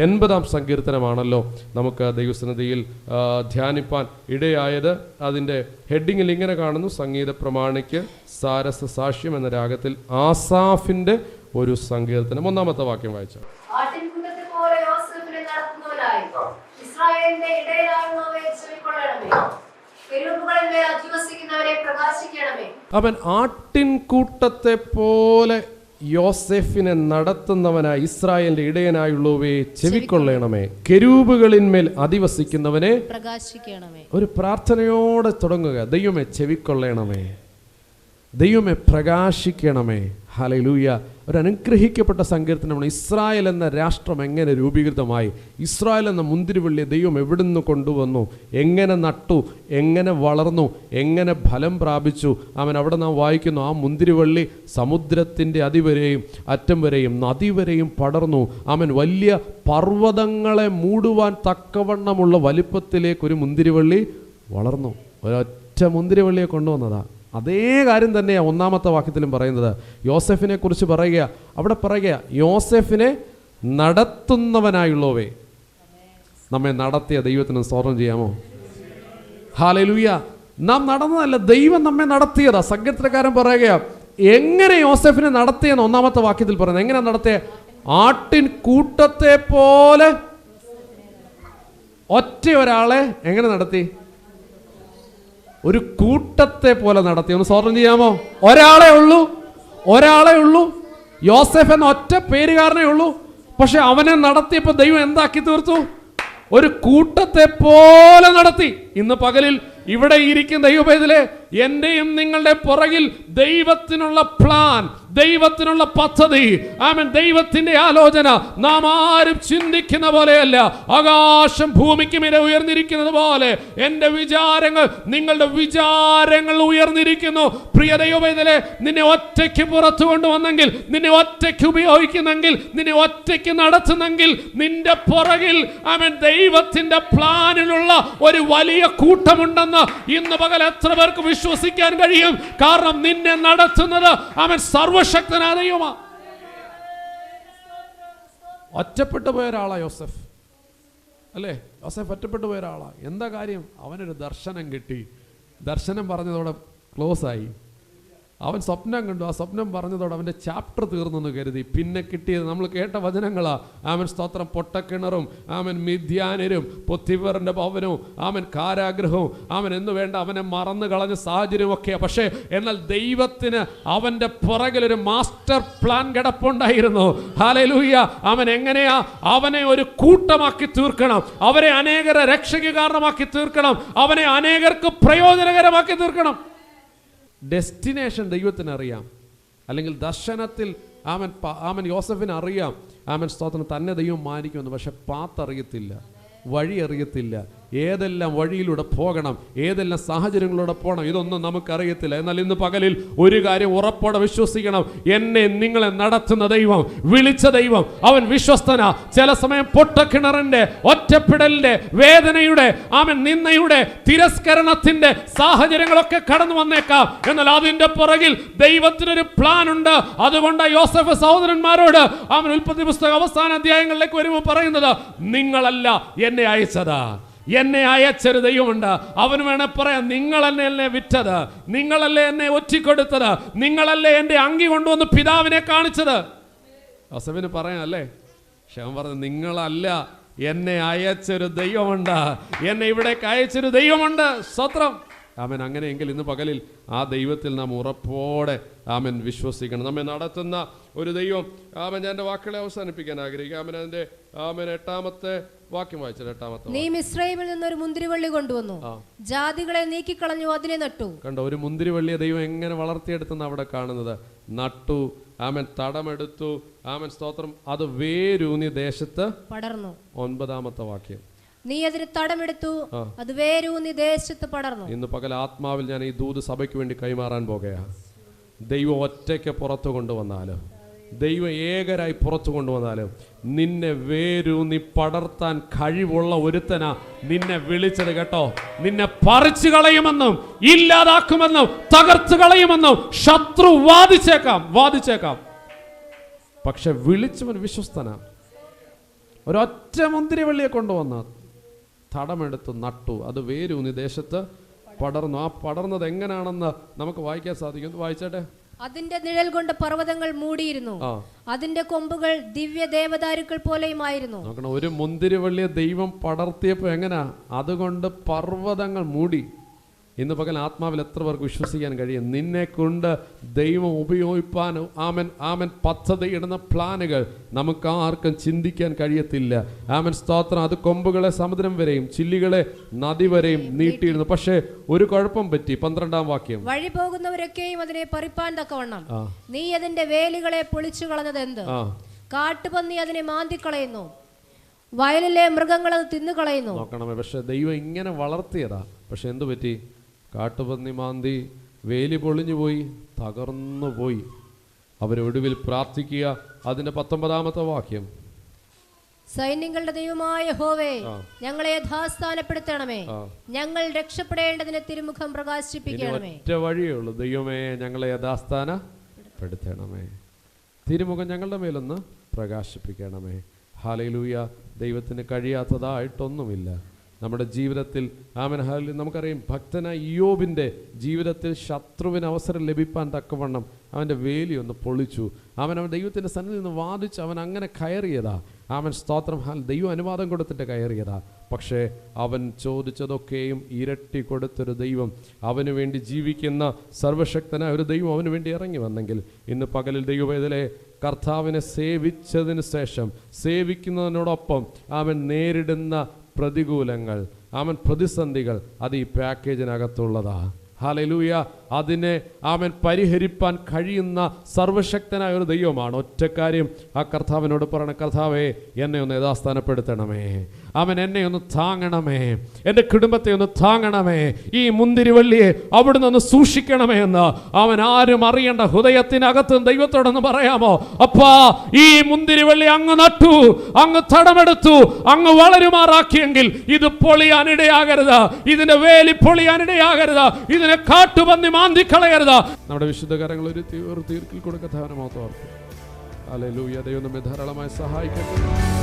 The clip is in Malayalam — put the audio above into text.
80-ാം സങ്കീർത്തനമാണല്ലോ നമുക്ക് ദൈവസന്നിധിയിൽ ധ്യാനിപ്പാൻ ഇടയായത്. അതിൻ്റെ ഹെഡിങ്ങിൽ ഇങ്ങനെ കാണുന്നു: സംഗീത പ്രമാണിക്ക് സാരസ സാക്ഷ്യം എന്ന രാഗത്തിൽ ആസാഫിന്റെ ഒരു സങ്കീർത്തനം. 1-ാമത്തെ വാക്യം വായിച്ചു. അവൻ ആട്ടിൻകൂട്ടത്തെ പോലെ യോസേഫിനെ നടത്തുന്നവനായി ഇസ്രായേലിന്റെ ഇടയനായുള്ളവേ ചെവിക്കൊള്ളണമേ. കെരൂബുകളിന്മേൽ അധിവസിക്കുന്നവനെ പ്രകാശിക്കണമേ. ഒരു പ്രാർത്ഥനയോടെ തുടങ്ങുക. ദൈവമേ ചെവിക്കൊള്ളണമേ, ദൈവമേ പ്രകാശിക്കണമേ. ഹല്ലേലൂയ. ഒരു അനുഗ്രഹിക്കപ്പെട്ട സങ്കീർത്തനമാണ്. ഇസ്രായേൽ എന്ന രാഷ്ട്രം എങ്ങനെ രൂപീകൃതമായി, ഇസ്രായേൽ എന്ന മുന്തിരിവള്ളിയെ ദൈവം എവിടുന്ന് കൊണ്ടുവന്നു, എങ്ങനെ നട്ടു, എങ്ങനെ വളർന്നു, എങ്ങനെ ഫലം പ്രാപിച്ചു. അവൻ അവിടെ നാം വായിക്കുന്നു, ആ മുന്തിരിവള്ളി സമുദ്രത്തിൻ്റെ അതിവരെയും അറ്റം വരെയും നദി വരെയും പടർന്നു. അവൻ വലിയ പർവ്വതങ്ങളെ മൂടുവാൻ തക്കവണ്ണമുള്ള വലിപ്പത്തിലേക്കൊരു മുന്തിരിവള്ളി വളർന്നു. ഒരൊറ്റ മുന്തിരിവള്ളിയെ കൊണ്ടുവന്നതാ. അതേ കാര്യം തന്നെയാണ് 1-ാമത്തെ വാക്യത്തിലും പറയുന്നത്. യോസെഫിനെ കുറിച്ച് പറയുക. അവിടെ പറയുക, യോസെഫിനെ നടത്തുന്നവനായുള്ളവേ. നമ്മെ നടത്തിയ ദൈവത്തിന് സ്തോത്രം ചെയ്യാമോ? ഹല്ലേലൂയ. നാം നടന്നതല്ല, ദൈവം നമ്മെ നടത്തിയതാ. സങ്കീർത്തനക്കാരൻ പറയുക, എങ്ങനെ യോസെഫിനെ നടത്തിയെന്ന് 1-ാമത്തെ വാക്യത്തിൽ പറയുന്നത്. എങ്ങനെ നടത്തിയ? ആട്ടിൻ കൂട്ടത്തെ പോലെ ഒറ്റ ഒരാളെ എങ്ങനെ നടത്തി? ഒരു കൂട്ടത്തെ പോലെ നടത്തി. ഒന്ന് സ്തോത്രം ചെയ്യാമോ? ഒരാളെ ഉള്ളൂ. യോസെഫ് എന്ന ഒറ്റ പേരുകാരനേ ഉള്ളൂ. പക്ഷെ അവനെ നടത്തിയപ്പോൾ ദൈവം എന്താക്കി തീർത്തു? ഒരു കൂട്ടത്തെ പോലെ നടത്തി. ഇന്ന് പകലിൽ ഇവിടെ ഇരിക്കുന്ന ദൈവപൈതലേ, എന്റെയും നിങ്ങളുടെ പുറകിൽ ദൈവത്തിനുള്ള പ്ലാൻ, ദൈവത്തിനുള്ള പദ്ധതി, ആമേൻ, ദൈവത്തിന്റെ ആലോചന നാം ആരും ചിന്തിക്കുന്ന പോലെയല്ല. ആകാശം ഭൂമിക്ക് മീതെ ഉയർന്നിരിക്കുന്നത് പോലെ എൻ്റെ വിചാരങ്ങൾ നിങ്ങളുടെ വിചാരങ്ങൾ ഉയർന്നിരിക്കുന്നു. പ്രിയ ദൈവപൈതലേ, നിന്നെ ഒറ്റയ്ക്ക് പുറത്തു കൊണ്ടുവന്നെങ്കിൽ, നിന്നെ ഒറ്റയ്ക്ക് ഉപയോഗിക്കുന്നെങ്കിൽ, നിന്നെ ഒറ്റയ്ക്ക് നടത്തുന്നെങ്കിൽ, നിന്റെ പുറകിൽ ആമേൻ ദൈവത്തിന്റെ പ്ലാനിലുള്ള ഒരു വലിയ കൂട്ടമുണ്ടെന്ന് ഇന്ന് പകൽ എത്ര പേർക്ക് വിശ്വസിക്കാൻ കഴിയും? കാരണം നിന്നെ നടത്തുന്നത് അവൻ സർവശക്തനായ ദൈവമാണ്. ഒറ്റപ്പെട്ടു പോയ ഒരാളാ യോസെഫ്, അല്ലേ? യോസെഫ് ഒറ്റപ്പെട്ടു പോയ ഒരാളാ. എന്താ കാര്യം? അവനൊരു ദർശനം കിട്ടി. ദർശനം പറഞ്ഞതോടെ ക്ലോസ് ആയി. അവൻ സ്വപ്നം കണ്ടു. ആ സ്വപ്നം പറഞ്ഞതോടെ അവൻ്റെ ചാപ്റ്റർ തീർന്നെന്ന് കരുതി. പിന്നെ കിട്ടിയത് നമ്മൾ കേട്ട വചനങ്ങളാ. ആമൻ സ്തോത്രം. പൊട്ടക്കിണറും, ആമൻ മിദ്യാനരും, പൊത്തിഫറിന്റെ ഭവനവും, ആമൻ കാരാഗ്രഹവും, ആമൻ എന്ന് വേണ്ട അവനെ മറന്നു കളഞ്ഞ സാഹചര്യമൊക്കെയാ. പക്ഷേ എന്നാൽ ദൈവത്തിന് അവൻ്റെ പുറകിലൊരു മാസ്റ്റർ പ്ലാൻ കിടപ്പുണ്ടായിരുന്നു. ഹല്ലേലൂയ. അവൻ എങ്ങനെയാ അവനെ ഒരു കൂട്ടമാക്കി തീർക്കണം, അവരെ അനേകരെ രക്ഷയ്ക്ക് കാരണമാക്കി തീർക്കണം, അവനെ അനേകർക്ക് പ്രയോജനകരമാക്കി തീർക്കണം. ഡെസ്റ്റിനേഷൻ ദൈവത്തിന് അറിയാം, അല്ലെങ്കിൽ ദർശനത്തിൽ ആമൻ യോസെഫിന് അറിയാം. ആമൻ സ്തോത്രം, തന്നെ ദൈവം മാനിക്കുമെന്ന്. പക്ഷെ പാത്ത് അറിയത്തില്ല, വഴി അറിയത്തില്ല, ഏതെല്ലാം വഴിയിലൂടെ പോകണം, ഏതെല്ലാം സാഹചര്യങ്ങളിലൂടെ പോകണം, ഇതൊന്നും നമുക്കറിയത്തില്ല. എന്നാൽ ഇന്ന് പകലിൽ ഒരു കാര്യം ഉറപ്പോടെ വിശ്വസിക്കണം. എന്നെ നിങ്ങളെ നടത്തുന്ന ദൈവം, വിളിച്ച ദൈവം, അവൻ വിശ്വസ്തനാ. ചില സമയം പൊട്ടക്കിണറിന്റെ, ഒറ്റപ്പെടലിന്റെ, വേദനയുടെ, അവൻ നിന്നയുടെ, തിരസ്കരണത്തിന്റെ സാഹചര്യങ്ങളൊക്കെ കടന്നു വന്നേക്കാം. എന്നാൽ അതിന്റെ പുറകിൽ ദൈവത്തിനൊരു പ്ലാൻ ഉണ്ട്. അതുകൊണ്ട് യോസെഫ് സഹോദരന്മാരോട് അവൻ ഉൽപ്പത്തി പുസ്തകം അവസാന അധ്യായങ്ങളിലേക്ക് വരുമ്പോൾ പറയുന്നത്, നിങ്ങളല്ല എന്നെ അയച്ചതാ, എന്നെ അയച്ചൊരു ദൈവമുണ്ട്. അവന് വേണേ പറയാം, നിങ്ങളല്ലേ എന്നെ വിറ്റത്, നിങ്ങളല്ലേ എന്നെ ഒറ്റിക്കൊടുത്തത്, നിങ്ങളല്ലേ എൻ്റെ അങ്കി കൊണ്ടുവന്ന് പിതാവിനെ കാണിച്ചത്. യോസെഫിന് പറയാം അല്ലേ? പക്ഷെ അവൻ പറഞ്ഞു, നിങ്ങളല്ല, എന്നെ അയച്ചൊരു ദൈവമുണ്ട്, എന്നെ ഇവിടേക്ക് അയച്ചൊരു ദൈവമുണ്ട്. സ്തോത്രം. ആമേൻ. അങ്ങനെയെങ്കിൽ ഇന്ന് പകലിൽ ആ ദൈവത്തിൽ നാം ഉറപ്പോടെ ആമേൻ വിശ്വസിക്കണം. നമ്മെ നടത്തുന്ന ഒരു ദൈവം. ആമേൻ. ഞാൻ എൻ്റെ വാക്കുകളെ അവസാനിപ്പിക്കാൻ ആഗ്രഹിക്കുക. ആമേൻ. അതിൻ്റെ ആമേൻ 8-ാമത്തെ വാക്യം വായിച്ചത്. 8-ാമത്തെ, നീ മിസ്രയീമിൽ നിന്ന് ഒരു മുന്തിരിവള്ളി കൊണ്ടുവന്നു, ജാതികളെ നീക്കിക്കളഞ്ഞു, അതിനെ നട്ടു. കണ്ടോ, ഒരു മുന്തിരിവള്ളിയെ ദൈവം എങ്ങനെ വളർത്തിയെടുത്തെന്ന് അവിടെ കാണുന്നത്. നട്ടു, ആമേൻ, തടമെടുത്തു, ആമേൻ സ്തോത്രം, അത് വേരൂന്നി ദേശത്ത് പടർന്നു. 9-ാമത്തെ വാക്യം, നീ അതിന് തടമെടുത്തു, അത് വേരൂന്നി ദേശത്ത് പടർന്നു. ഇന്ന് പകൽ ആത്മാവിൽ ഞാൻ ഈ ദൂത് സഭയ്ക്ക് വേണ്ടി കൈമാറാൻ പോകുകയാണ്. ദൈവം ഒറ്റയ്ക്ക് പുറത്തു കൊണ്ടുവന്നാലും, ദൈവം ഏകരായി പുറത്തു കൊണ്ടുവന്നാലും, നിന്നെ വേരൂന്നി പടർത്താൻ കഴിവുള്ള ഒരുത്തനാ നിന്നെ വിളിച്ചത്. കേട്ടോ, നിന്നെ പറിച്ചു കളയുമെന്നും ഇല്ലാതാക്കുമെന്നും തകർത്തു കളയുമെന്നും ശത്രു വാദിച്ചേക്കാം. പക്ഷെ വിളിച്ചവൻ വിശ്വസ്തനാ. ഒരൊറ്റ മുന്തിരിവള്ളിയെ കൊണ്ടുവന്ന് തടമെടുത്ത് നട്ടു. അത് വേരൂന്നി ദേശത്ത് പടർന്നു. ആ പടർന്നത് എങ്ങനെയാണെന്ന് നമുക്ക് വായിക്കാൻ സാധിക്കും. വായിച്ചേട്ടെ. അതിന്റെ നിഴൽ കൊണ്ട് പർവ്വതങ്ങൾ മൂടിയിരുന്നു, അതിന്റെ കൊമ്പുകൾ ദിവ്യ ദേവദാരുക്കൾ പോലെയുമായിരുന്നു. നോക്കണം, ഒരു മുന്തിരിവള്ളിയെ ദൈവം പടർത്തിയപ്പോ എങ്ങനാ? അതുകൊണ്ട് പർവ്വതങ്ങൾ മൂടി. ഇന്ന് പകൽ ആത്മാവിൽ എത്ര പേർക്ക് വിശ്വസിക്കാൻ കഴിയും? നിന്നെ കൊണ്ട് ദൈവം ഉപയോഗിപ്പാൻ ആമൻ പദ്ധതി ഇടുന്ന പ്ലാനുകൾ നമുക്ക് ആർക്കും ചിന്തിക്കാൻ കഴിയത്തില്ല. ആമൻ സ്തോത്രം. അത് കൊമ്പുകളെ സമുദ്രം വരെയും ചില്ലികളെ നദി വരെയും നീട്ടിയിരുന്നു. പക്ഷേ ഒരു കുഴപ്പം പറ്റി. 12-ാം വാക്യം. വഴി പോകുന്നവരൊക്കെയും അതിനെ പറിപ്പാൻ തക്കവണ്ണം നീ അതിന്റെ വേലികളെ പൊളിച്ചു കളഞ്ഞത് എന്ത്? കാട്ടുപന്നി അതിനെ മാന്തിക്കളയുന്നു, വയലിലെ മൃഗങ്ങൾ അത് തിന്നുകളയുന്നു. നോക്കണമേ, പക്ഷെ ദൈവം ഇങ്ങനെ വളർത്തിയതാ. പക്ഷെ എന്തു പറ്റി? കാട്ടുപന്നി മാന്തി, വേലി പൊളിഞ്ഞു പോയി, തകർന്നു പോയി. അവരൊടുവിൽ പ്രാർത്ഥിക്കുക. അതിന്റെ 19-ാമത്തെ വാക്യം. സൈന്യങ്ങളുടെ ദൈവമായ യഹോവേ, ഞങ്ങളെ യഥാസ്ഥാനപ്പെടുത്തണമേ, ഞങ്ങൾ രക്ഷപ്പെടേണ്ടതിന് തിരുമുഖം പ്രകാശിപ്പിക്കണമേ. ഒറ്റ വഴിയേ ഉള്ളൂ. ദൈവമേ, ഞങ്ങളെ യഥാസ്ഥാനപ്പെടുത്തണമേ, തിരുമുഖം ഞങ്ങളുടെ മേലൊന്ന് പ്രകാശിപ്പിക്കണമേ. ഹല്ലേലൂയ. ദൈവത്തിന് കഴിയാത്തതായിട്ടൊന്നുമില്ല നമ്മുടെ ജീവിതത്തിൽ. ആമേൻ. ഹല്ലേലൂയ. നമുക്കറിയാം, ഭക്തനായ ഇയ്യോബിൻ്റെ ജീവിതത്തിൽ ശത്രുവിന് അവസരം ലഭിപ്പാൻ തക്കവണ്ണം അവൻ്റെ വേലി ഒന്ന് പൊളിച്ചു. അവൻ ദൈവത്തിൻ്റെ സന്നിധിയിൽ നിന്ന് വാദിച്ച് അവൻ അങ്ങനെ കയറിയതാ. അവൻ സ്തോത്രം, ദൈവം അനുവാദം കൊടുത്തിട്ട് കയറിയതാ. പക്ഷേ അവൻ ചോദിച്ചതൊക്കെയും ഇരട്ടി കൊടുത്തൊരു ദൈവം, അവന് വേണ്ടി ജീവിക്കുന്ന സർവശക്തനായ ഒരു ദൈവം അവന് വേണ്ടി ഇറങ്ങി വന്നെങ്കിൽ ഇന്ന് പകലിൽ ദൈവവേദലെ കർത്താവിനെ സേവിച്ചതിന് ശേഷം സേവിക്കുന്നതിനോടൊപ്പം അവൻ നേരിടുന്ന പ്രതികൂലങ്ങൾ, അവൻ പ്രതിസന്ധികൾ, അത് ഈ പാക്കേജിനകത്തുള്ളതാ. ഹല്ലേലൂയ. അതിനെ അവൻ പരിഹരിപ്പാൻ കഴിയുന്ന സർവശക്തനായ ഒരു ദൈവമാണ്. ഒറ്റ കാര്യം ആ കർത്താവിനോട് പറയണ, കർത്താവേ, എന്നെ ഒന്ന് യഥാസ്ഥാനപ്പെടുത്തണമേ, അവൻ എന്നെ ഒന്ന് താങ്ങണമേ, എൻ്റെ കുടുംബത്തെ ഒന്ന് താങ്ങണമേ, ഈ മുന്തിരിവള്ളിയെ അവിടുന്ന് ഒന്ന് സൂക്ഷിക്കണമേ എന്ന് അവൻ ആരും അറിയേണ്ട ഹൃദയത്തിനകത്ത് ദൈവത്തോടൊന്ന് പറയാമോ? അപ്പാ, ഈ മുന്തിരിവള്ളി അങ്ങ് നട്ടു, അങ്ങ് തടമെടുത്തു, അങ്ങ് വളരുമാറാക്കിയെങ്കിൽ ഇത് പൊളിയാനിടയാകരുത്, ഇതിന്റെ വേലി പൊളിയാനിടയാകരുത്, ഇതിനെ കാട്ടുപന്നി മാന്തിക്കളയരുത്. നമ്മുടെ വിശുദ്ധ കരങ്ങൾ ഒരു തീർക്കിൽ കൊടുക്കത്താനമോത്തോർത്ത്. ഹല്ലേലൂയ. ദൈവം നമ്മെ ധാരാളമായി സഹായിക്കട്ടെ.